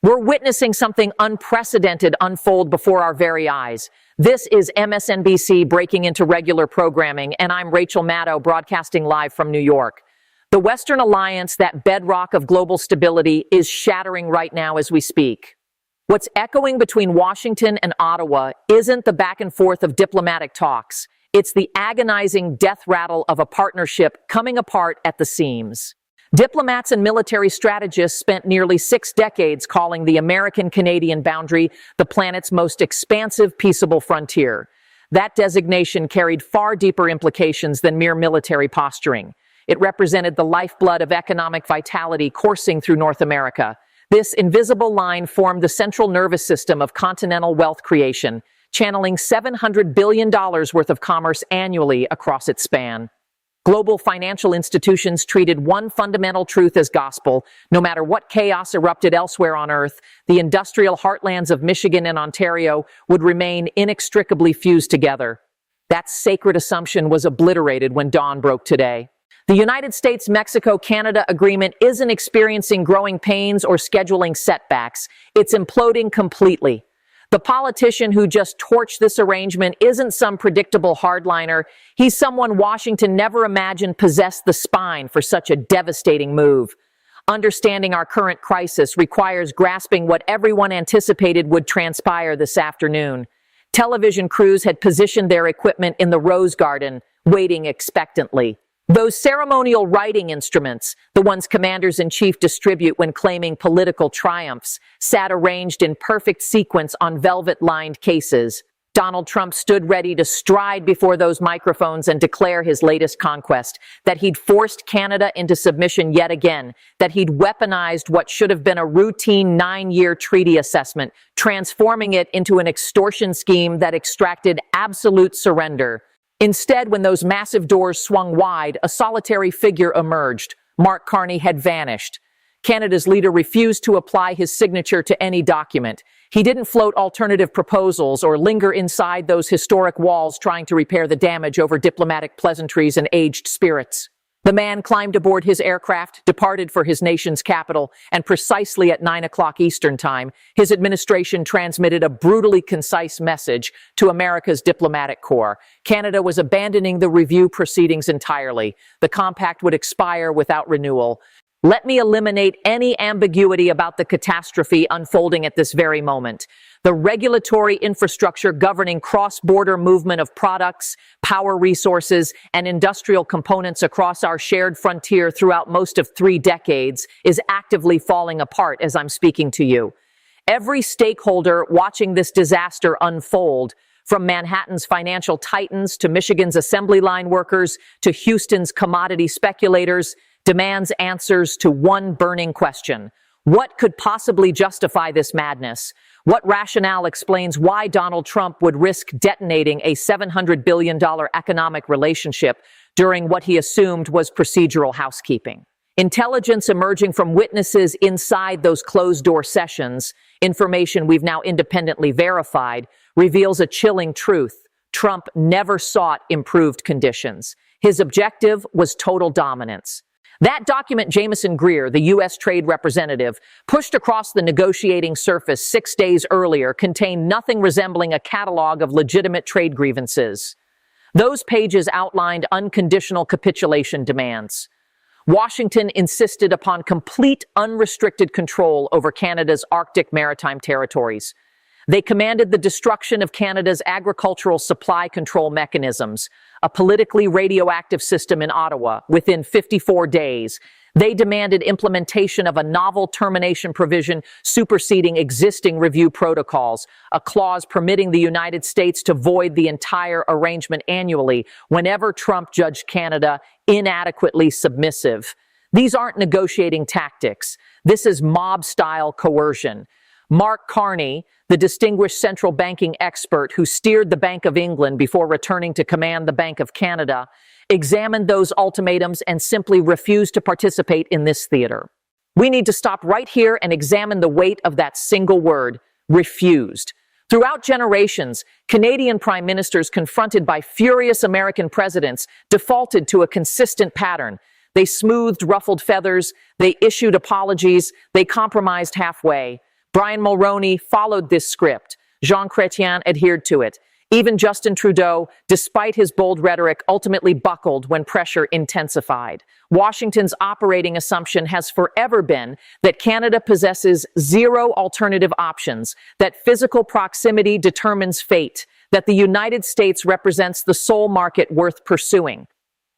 We're witnessing something unprecedented unfold before our very eyes. This is MSNBC breaking into regular programming, and I'm Rachel Maddow, broadcasting live from New York. The Western alliance, that bedrock of global stability, is shattering right now as we speak. What's echoing between Washington and Ottawa isn't the back and forth of diplomatic talks. It's the agonizing death rattle of a partnership coming apart at the seams. Diplomats and military strategists spent nearly 6 decades calling the American-Canadian boundary the planet's most expansive, peaceable frontier. That designation carried far deeper implications than mere military posturing. It represented the lifeblood of economic vitality coursing through North America. This invisible line formed the central nervous system of continental wealth creation, channeling $700 billion worth of commerce annually across its span. Global financial institutions treated one fundamental truth as gospel. No matter what chaos erupted elsewhere on Earth, the industrial heartlands of Michigan and Ontario would remain inextricably fused together. That sacred assumption was obliterated when dawn broke today. The United States-Mexico-Canada agreement isn't experiencing growing pains or scheduling setbacks. It's imploding completely. The politician who just torched this arrangement isn't some predictable hardliner. He's someone Washington never imagined possessed the spine for such a devastating move. Understanding our current crisis requires grasping what everyone anticipated would transpire this afternoon. Television crews had positioned their equipment in the Rose Garden, waiting expectantly. Those ceremonial writing instruments, the ones commanders-in-chief distribute when claiming political triumphs, sat arranged in perfect sequence on velvet-lined cases. Donald Trump stood ready to stride before those microphones and declare his latest conquest, that he'd forced Canada into submission yet again, that he'd weaponized what should have been a routine 9-year treaty assessment, transforming it into an extortion scheme that extracted absolute surrender. Instead, when those massive doors swung wide, a solitary figure emerged. Mark Carney had vanished. Canada's leader refused to apply his signature to any document. He didn't float alternative proposals or linger inside those historic walls trying to repair the damage over diplomatic pleasantries and aged spirits. The man climbed aboard his aircraft, departed for his nation's capital, and precisely at 9 o'clock Eastern Time, his administration transmitted a brutally concise message to America's diplomatic corps. Canada was abandoning the review proceedings entirely. The compact would expire without renewal. Let me eliminate any ambiguity about the catastrophe unfolding at this very moment. The regulatory infrastructure governing cross-border movement of products, power resources, and industrial components across our shared frontier throughout most of 3 decades is actively falling apart as I'm speaking to you. Every stakeholder watching this disaster unfold, from Manhattan's financial titans to Michigan's assembly line workers to Houston's commodity speculators, demands answers to one burning question. What could possibly justify this madness? What rationale explains why Donald Trump would risk detonating a $700 billion economic relationship during what he assumed was procedural housekeeping? Intelligence emerging from witnesses inside those closed-door sessions, information we've now independently verified, reveals a chilling truth. Trump never sought improved conditions. His objective was total dominance. That document Jamieson Greer, the U.S. trade representative, pushed across the negotiating surface 6 days earlier contained nothing resembling a catalog of legitimate trade grievances. Those pages outlined unconditional capitulation demands. Washington insisted upon complete unrestricted control over Canada's Arctic maritime territories. They commanded the destruction of Canada's agricultural supply control mechanisms, a politically radioactive system in Ottawa, within 54 days. They demanded implementation of a novel termination provision superseding existing review protocols, a clause permitting the United States to void the entire arrangement annually whenever Trump judged Canada inadequately submissive. These aren't negotiating tactics. This is mob-style coercion. Mark Carney, the distinguished central banking expert who steered the Bank of England before returning to command the Bank of Canada, examined those ultimatums and simply refused to participate in this theater. We need to stop right here and examine the weight of that single word, refused. Throughout generations, Canadian prime ministers confronted by furious American presidents defaulted to a consistent pattern. They smoothed ruffled feathers, they issued apologies, they compromised halfway. Brian Mulroney followed this script. Jean Chrétien adhered to it. Even Justin Trudeau, despite his bold rhetoric, ultimately buckled when pressure intensified. Washington's operating assumption has forever been that Canada possesses zero alternative options, that physical proximity determines fate, that the United States represents the sole market worth pursuing.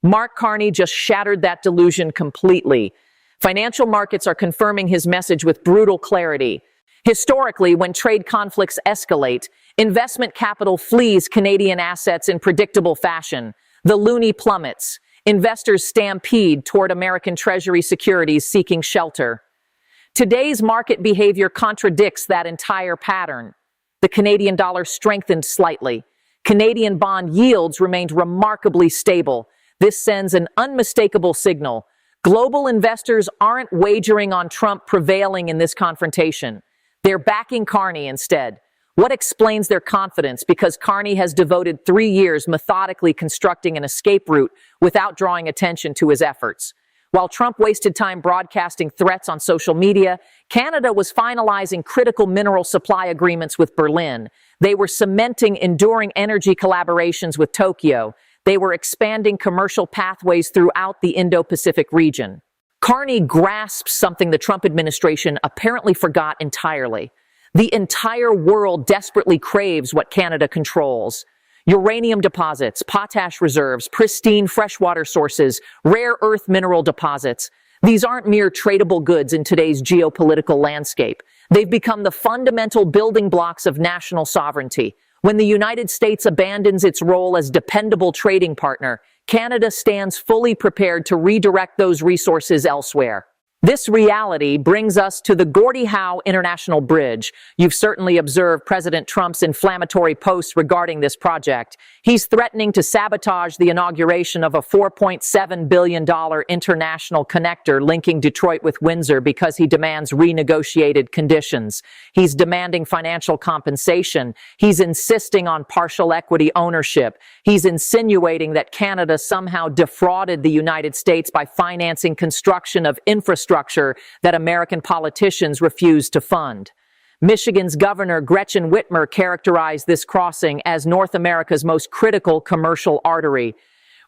Mark Carney just shattered that delusion completely. Financial markets are confirming his message with brutal clarity. Historically, when trade conflicts escalate, investment capital flees Canadian assets in predictable fashion. The loonie plummets. Investors stampede toward American Treasury securities seeking shelter. Today's market behavior contradicts that entire pattern. The Canadian dollar strengthened slightly. Canadian bond yields remained remarkably stable. This sends an unmistakable signal. Global investors aren't wagering on Trump prevailing in this confrontation. They're backing Carney instead. What explains their confidence? Because Carney has devoted 3 years methodically constructing an escape route without drawing attention to his efforts. While Trump wasted time broadcasting threats on social media, Canada was finalizing critical mineral supply agreements with Berlin. They were cementing enduring energy collaborations with Tokyo. They were expanding commercial pathways throughout the Indo-Pacific region. Carney grasps something the Trump administration apparently forgot entirely. The entire world desperately craves what Canada controls. Uranium deposits, potash reserves, pristine freshwater sources, rare earth mineral deposits. These aren't mere tradable goods in today's geopolitical landscape. They've become the fundamental building blocks of national sovereignty. When the United States abandons its role as dependable trading partner, Canada stands fully prepared to redirect those resources elsewhere. This reality brings us to the Gordie Howe International Bridge. You've certainly observed President Trump's inflammatory posts regarding this project. He's threatening to sabotage the inauguration of a $4.7 billion international connector linking Detroit with Windsor because he demands renegotiated conditions. He's demanding financial compensation. He's insisting on partial equity ownership. He's insinuating that Canada somehow defrauded the United States by financing construction of infrastructure that American politicians refuse to fund. Michigan's Governor Gretchen Whitmer characterized this crossing as North America's most critical commercial artery.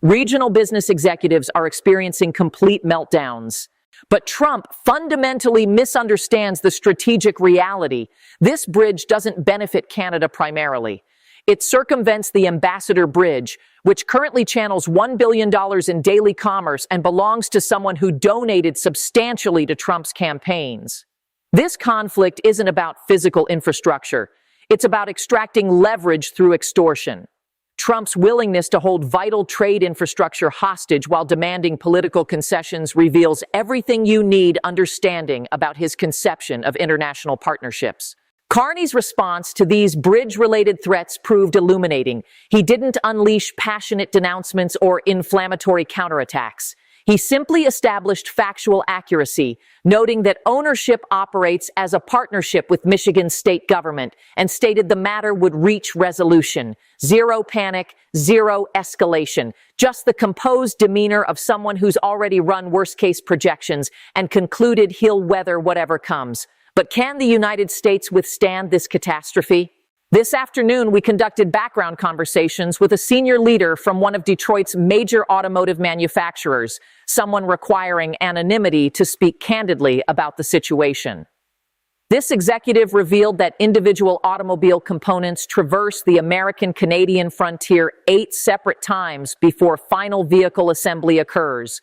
Regional business executives are experiencing complete meltdowns. But Trump fundamentally misunderstands the strategic reality. This bridge doesn't benefit Canada primarily. It circumvents the Ambassador Bridge, which currently channels $1 billion in daily commerce and belongs to someone who donated substantially to Trump's campaigns. This conflict isn't about physical infrastructure. It's about extracting leverage through extortion. Trump's willingness to hold vital trade infrastructure hostage while demanding political concessions reveals everything you need understanding about his conception of international partnerships. Carney's response to these bridge-related threats proved illuminating. He didn't unleash passionate denouncements or inflammatory counterattacks. He simply established factual accuracy, noting that ownership operates as a partnership with Michigan's state government, and stated the matter would reach resolution. Zero panic, zero escalation. Just the composed demeanor of someone who's already run worst-case projections and concluded he'll weather whatever comes. But can the United States withstand this catastrophe? This afternoon, we conducted background conversations with a senior leader from one of Detroit's major automotive manufacturers, someone requiring anonymity to speak candidly about the situation. This executive revealed that individual automobile components traverse the American-Canadian frontier 8 separate times before final vehicle assembly occurs.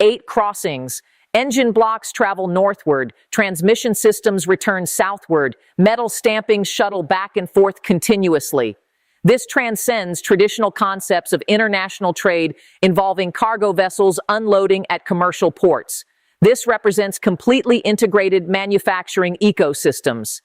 8 crossings. Engine blocks travel northward, transmission systems return southward, metal stampings shuttle back and forth continuously. This transcends traditional concepts of international trade involving cargo vessels unloading at commercial ports. This represents completely integrated manufacturing ecosystems.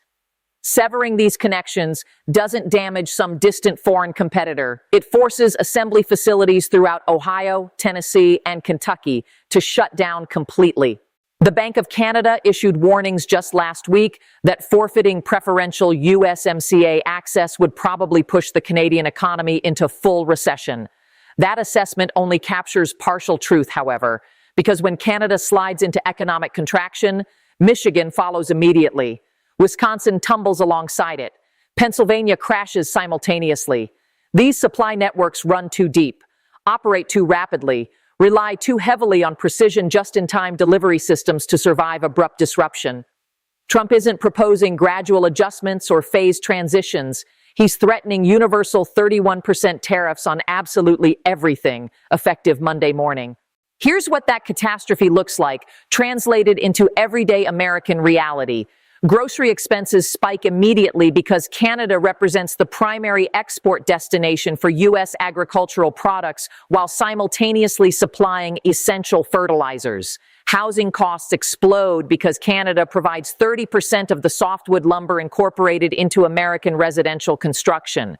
Severing these connections doesn't damage some distant foreign competitor. It forces assembly facilities throughout Ohio, Tennessee, and Kentucky to shut down completely. The Bank of Canada issued warnings just last week that forfeiting preferential USMCA access would probably push the Canadian economy into full recession. That assessment only captures partial truth, however, because when Canada slides into economic contraction, Michigan follows immediately. Wisconsin tumbles alongside it. Pennsylvania crashes simultaneously. These supply networks run too deep, operate too rapidly, rely too heavily on precision just-in-time delivery systems to survive abrupt disruption. Trump isn't proposing gradual adjustments or phased transitions. He's threatening universal 31% tariffs on absolutely everything, effective Monday morning. Here's what that catastrophe looks like, translated into everyday American reality. Grocery expenses spike immediately because Canada represents the primary export destination for U.S. agricultural products while simultaneously supplying essential fertilizers. Housing costs explode because Canada provides 30% of the softwood lumber incorporated into American residential construction.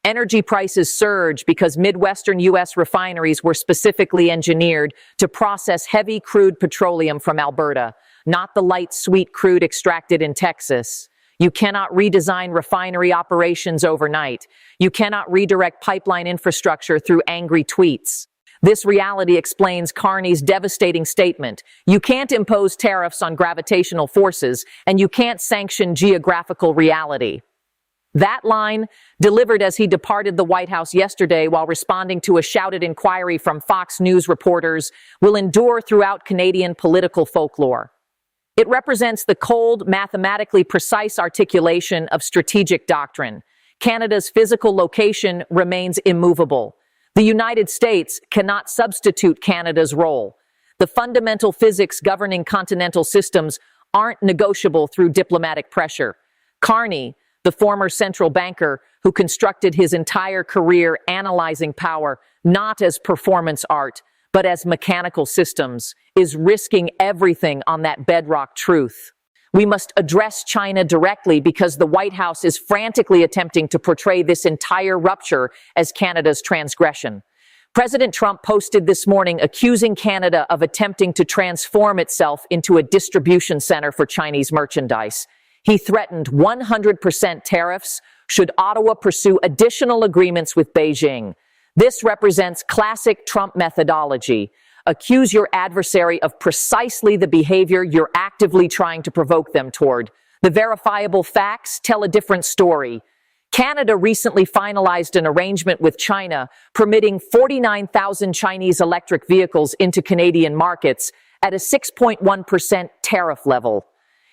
Energy prices surge because Midwestern U.S. refineries were specifically engineered to process heavy crude petroleum from Alberta, not the light, sweet crude extracted in Texas. You cannot redesign refinery operations overnight. You cannot redirect pipeline infrastructure through angry tweets. This reality explains Carney's devastating statement. You can't impose tariffs on gravitational forces, and you can't sanction geographical reality. That line, delivered as he departed the White House yesterday while responding to a shouted inquiry from Fox News reporters, will endure throughout Canadian political folklore. It represents the cold, mathematically precise articulation of strategic doctrine. Canada's physical location remains immovable. The United States cannot substitute Canada's role. The fundamental physics governing continental systems aren't negotiable through diplomatic pressure. Carney, the former central banker who constructed his entire career analyzing power not as performance art, but as mechanical systems, is risking everything on that bedrock truth. We must address China directly because the White House is frantically attempting to portray this entire rupture as Canada's transgression. President Trump posted this morning accusing Canada of attempting to transform itself into a distribution center for Chinese merchandise. He threatened 100% tariffs should Ottawa pursue additional agreements with Beijing. This represents classic Trump methodology. Accuse your adversary of precisely the behavior you're actively trying to provoke them toward. The verifiable facts tell a different story. Canada recently finalized an arrangement with China permitting 49,000 Chinese electric vehicles into Canadian markets at a 6.1% tariff level.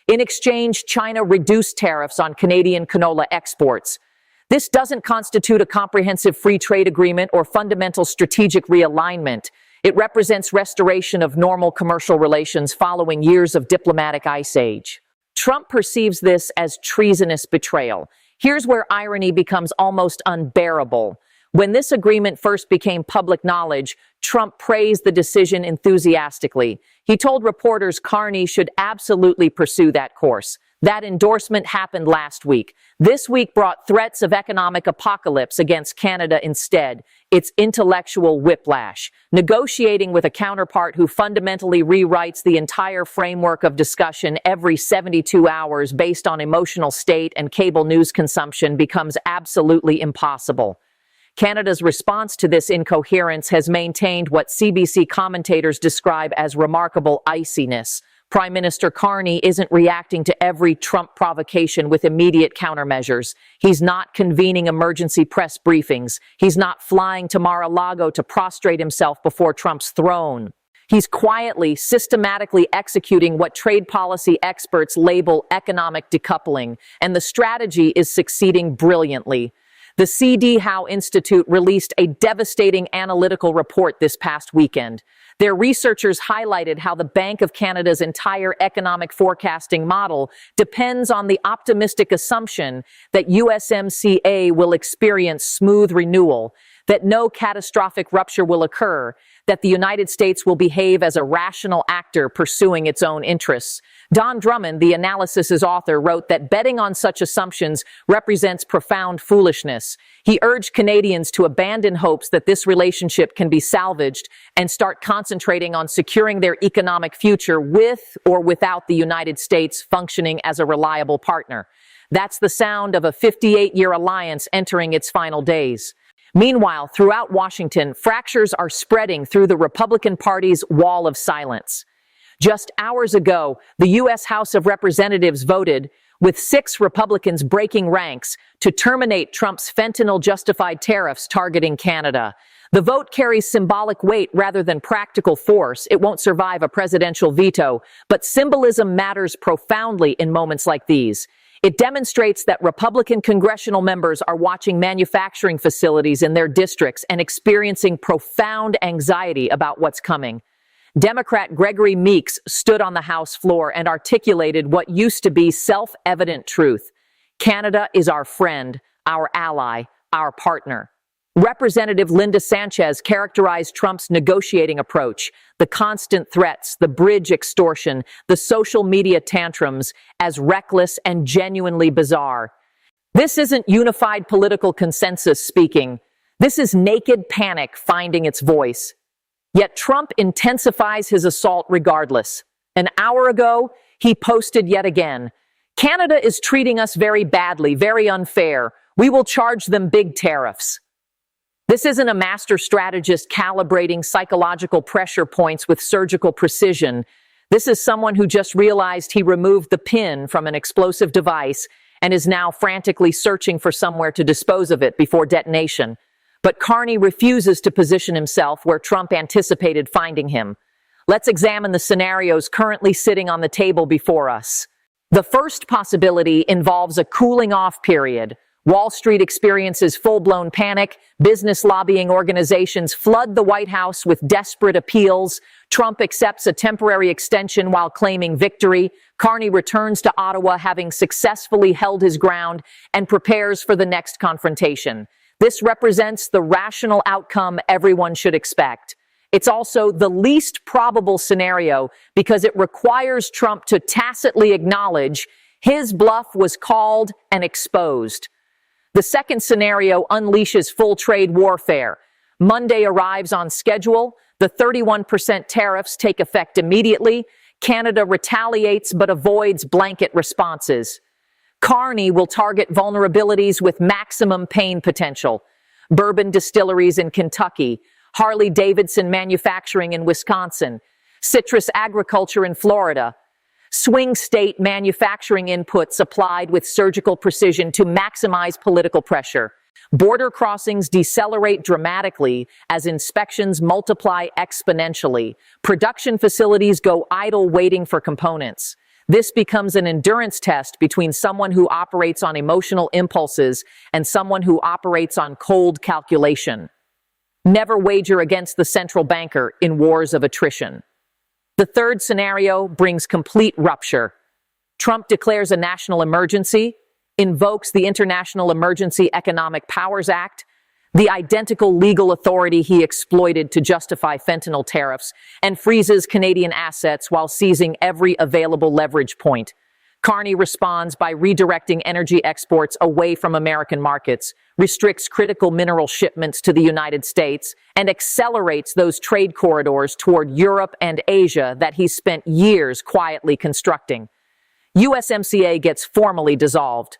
In exchange, China reduced tariffs on Canadian canola exports. This doesn't constitute a comprehensive free trade agreement or fundamental strategic realignment. It represents restoration of normal commercial relations following years of diplomatic ice age. Trump perceives this as treasonous betrayal. Here's where irony becomes almost unbearable. When this agreement first became public knowledge, Trump praised the decision enthusiastically. He told reporters Carney should absolutely pursue that course. That endorsement happened last week. This week brought threats of economic apocalypse against Canada instead. It's intellectual whiplash. Negotiating with a counterpart who fundamentally rewrites the entire framework of discussion every 72 hours based on emotional state and cable news consumption becomes absolutely impossible. Canada's response to this incoherence has maintained what CBC commentators describe as remarkable iciness. Prime Minister Carney isn't reacting to every Trump provocation with immediate countermeasures. He's not convening emergency press briefings. He's not flying to Mar-a-Lago to prostrate himself before Trump's throne. He's quietly, systematically executing what trade policy experts label economic decoupling, and the strategy is succeeding brilliantly. The C.D. Howe Institute released a devastating analytical report this past weekend. Their researchers highlighted how the Bank of Canada's entire economic forecasting model depends on the optimistic assumption that USMCA will experience smooth renewal, that no catastrophic rupture will occur, that the United States will behave as a rational actor pursuing its own interests. Don Drummond, the analysis's author, wrote that betting on such assumptions represents profound foolishness. He urged Canadians to abandon hopes that this relationship can be salvaged and start concentrating on securing their economic future with or without the United States functioning as a reliable partner. That's the sound of a 58-year alliance entering its final days. Meanwhile, throughout Washington, fractures are spreading through the Republican Party's wall of silence. Just hours ago, the U.S. House of Representatives voted, with 6 Republicans breaking ranks to terminate Trump's fentanyl-justified tariffs targeting Canada. The vote carries symbolic weight rather than practical force. It won't survive a presidential veto, but symbolism matters profoundly in moments like these. It demonstrates that Republican congressional members are watching manufacturing facilities in their districts and experiencing profound anxiety about what's coming. Democrat Gregory Meeks stood on the House floor and articulated what used to be self-evident truth. Canada is our friend, our ally, our partner. Representative Linda Sanchez characterized Trump's negotiating approach, the constant threats, the bridge extortion, the social media tantrums, as reckless and genuinely bizarre. This isn't unified political consensus speaking. This is naked panic finding its voice. Yet Trump intensifies his assault regardless. An hour ago, he posted yet again, "Canada is treating us very badly, very unfair. We will charge them big tariffs." This isn't a master strategist calibrating psychological pressure points with surgical precision. This is someone who just realized he removed the pin from an explosive device and is now frantically searching for somewhere to dispose of it before detonation. But Carney refuses to position himself where Trump anticipated finding him. Let's examine the scenarios currently sitting on the table before us. The first possibility involves a cooling off period. Wall Street experiences full-blown panic, business lobbying organizations flood the White House with desperate appeals, Trump accepts a temporary extension while claiming victory, Carney returns to Ottawa having successfully held his ground, and prepares for the next confrontation. This represents the rational outcome everyone should expect. It's also the least probable scenario because it requires Trump to tacitly acknowledge his bluff was called and exposed. The second scenario unleashes full trade warfare. Monday arrives on schedule. The 31% tariffs take effect immediately. Canada retaliates but avoids blanket responses. Carney will target vulnerabilities with maximum pain potential. Bourbon distilleries in Kentucky, Harley-Davidson manufacturing in Wisconsin, citrus agriculture in Florida, swing state manufacturing inputs applied with surgical precision to maximize political pressure. Border crossings decelerate dramatically as inspections multiply exponentially. Production facilities go idle waiting for components. This becomes an endurance test between someone who operates on emotional impulses and someone who operates on cold calculation. Never wager against the central banker in wars of attrition. The third scenario brings complete rupture. Trump declares a national emergency, invokes the International Emergency Economic Powers Act, the identical legal authority he exploited to justify fentanyl tariffs, and freezes Canadian assets while seizing every available leverage point. Carney responds by redirecting energy exports away from American markets, restricts critical mineral shipments to the United States, and accelerates those trade corridors toward Europe and Asia that he spent years quietly constructing. USMCA gets formally dissolved.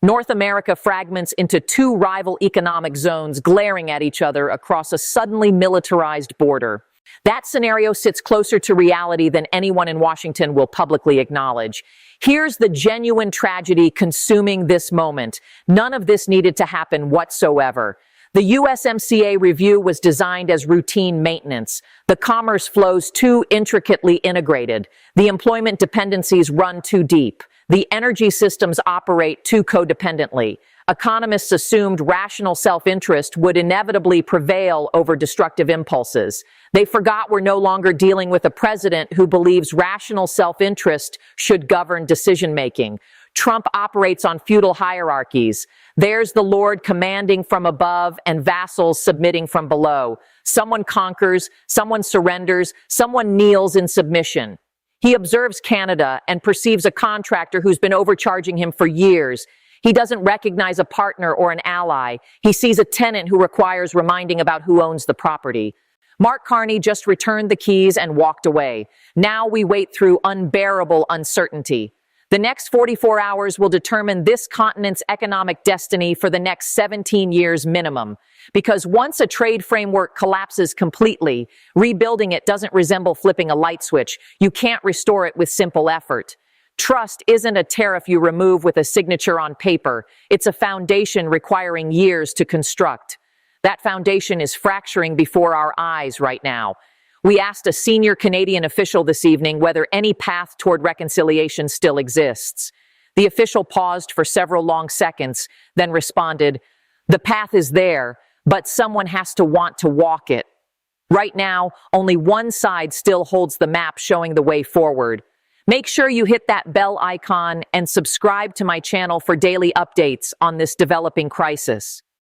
North America fragments into 2 rival economic zones glaring at each other across a suddenly militarized border. That scenario sits closer to reality than anyone in Washington will publicly acknowledge. Here's the genuine tragedy consuming this moment. None of this needed to happen whatsoever. The USMCA review was designed as routine maintenance. The commerce flows too intricately integrated. The employment dependencies run too deep. The energy systems operate too codependently. Economists assumed rational self-interest would inevitably prevail over destructive impulses. They forgot we're no longer dealing with a president who believes rational self-interest should govern decision-making. Trump operates on feudal hierarchies. There's the Lord commanding from above and vassals submitting from below. Someone conquers, someone surrenders, someone kneels in submission. He observes Canada and perceives a contractor who's been overcharging him for years. He doesn't recognize a partner or an ally. He sees a tenant who requires reminding about who owns the property. Mark Carney just returned the keys and walked away. Now we wait through unbearable uncertainty. The next 44 hours will determine this continent's economic destiny for the next 17 years minimum. Because once a trade framework collapses completely, rebuilding it doesn't resemble flipping a light switch. You can't restore it with simple effort. Trust isn't a tariff you remove with a signature on paper. It's a foundation requiring years to construct. That foundation is fracturing before our eyes right now. We asked a senior Canadian official this evening whether any path toward reconciliation still exists. The official paused for several long seconds, then responded, "The path is there, but someone has to want to walk it." Right now, only one side still holds the map showing the way forward. Make sure you hit that bell icon and subscribe to my channel for daily updates on this developing crisis.